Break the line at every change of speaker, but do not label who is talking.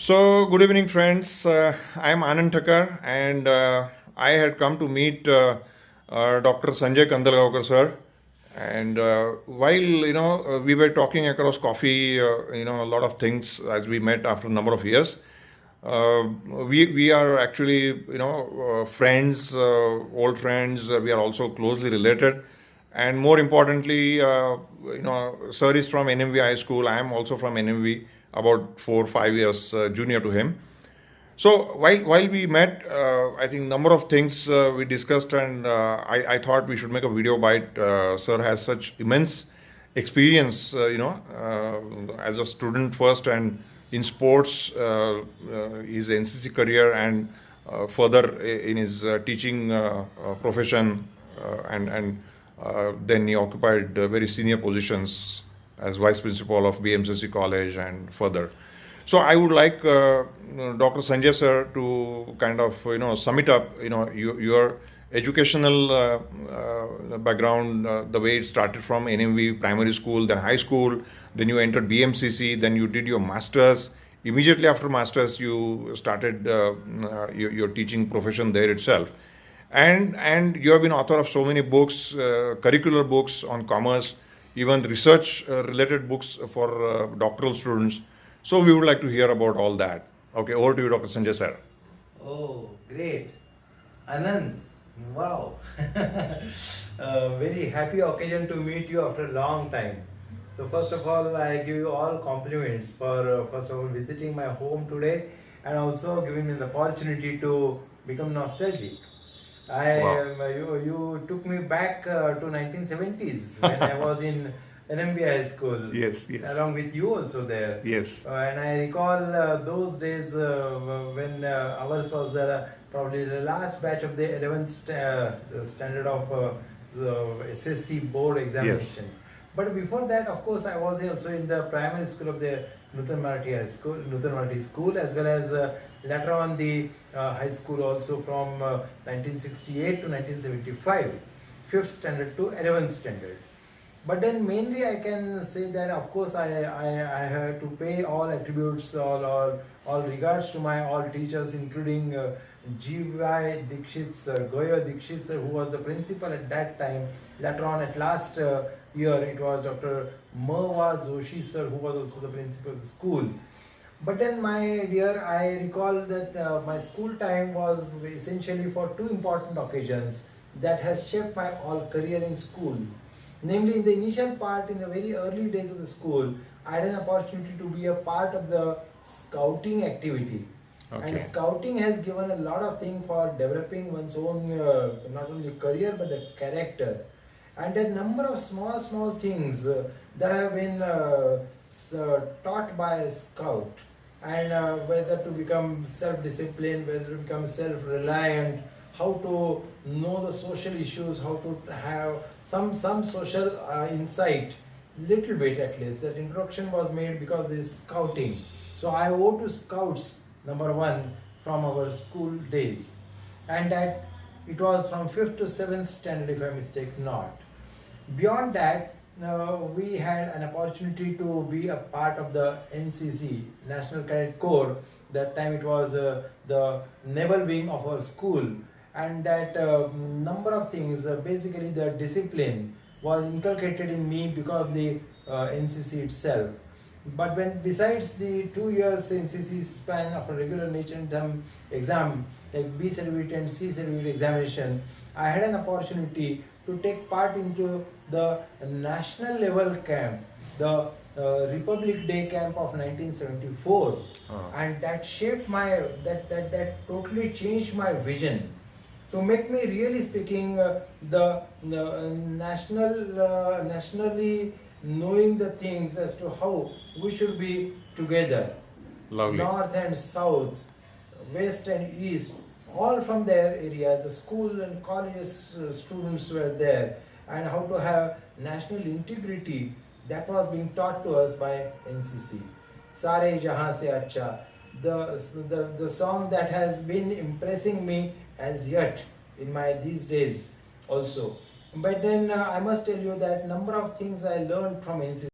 So, good evening, friends. I am Anand Thakkar, and I had come to meet Dr. Sanjay Kandalgaonkar Sir. And while we were talking across coffee, a lot of things as we met after a number of years. We are actually friends, old friends. We are also closely related, and more importantly, Sir is from NMV High School. I am also from NMV, about 4 or 5 years junior to him. So while we met, I think number of things we discussed, and I thought we should make a video bite. Sir has such immense experience, as a student first, and in sports, his NCC career, and further in his teaching profession, and then he occupied very senior positions as vice principal of BMCC College and further. So I would like Dr. Sanjay sir to kind of sum it up. Your educational background, the way it started from NMV primary school, then high school, then you entered BMCC, then you did your masters. Immediately after masters, you started your teaching profession there itself, and you have been author of so many books, curricular books on commerce, even research related books for doctoral students. So we would like to hear about all that. Okay, over to you, Dr. Sanjay sir.
Oh, great. Anand, wow. Very happy occasion to meet you after a long time. So first of all, I give you all compliments for first of all visiting my home today and also giving me the opportunity to become nostalgic.
Wow.
You took me back to 1970s when I was in NMV High School.
Yes, yes.
Along with you also there.
Yes.
And I recall those days when ours was probably the last batch of the 11th standard of the SSC board examination.
Yes.
But before that, of course, I was also in the primary school of the Nutan Marathi High School, Nutan Marathi School, as well as later on the high school also from 1968 to 1975, 5th standard to 11th standard. But then mainly I can say that of course I have to pay all attributes, all regards to my all teachers, including G.Y. Dikshit sir, Goya Dikshit sir, who was the principal at that time. Later on, at last year, it was Dr. Merwa Joshi sir, who was also the principal of the school. But then, my dear, I recall that my school time was essentially for two important occasions that has shaped my all career in school. Namely, in the initial part, in the very early days of the school, I had an opportunity to be a part of the scouting activity. Okay. And scouting has given a lot of things for developing one's own, not only career, but the character. And a number of small things that have been taught by a scout. And whether to become self-disciplined, whether to become self-reliant, how to know the social issues, how to have some social insight, little bit at least. That introduction was made because of this scouting. So I owe to scouts, number one, from our school days. And that it was from 5th to 7th standard, if I mistake not. Beyond that, we had an opportunity to be a part of the NCC, National Cadet Corps. That time it was the Naval wing of our school. And that number of things, basically the discipline was inculcated in me because of the NCC itself. But when besides the 2 years NCC span of a regular nature exam, like B certificate and C certificate examination, I had an opportunity to take part into the national level camp, the Republic Day camp of 1974, and that shaped my that totally changed my vision to make me really speaking the nationally knowing the things as to how we should be together.
Lovely.
North and south, west and east, all from their area. The school and colleges students were there, and how to have national integrity, that was being taught to us by NCC. Sare Jahan Se Acha, the song that has been impressing me as yet in my these days also. But then I must tell you that number of things I learned from NCC.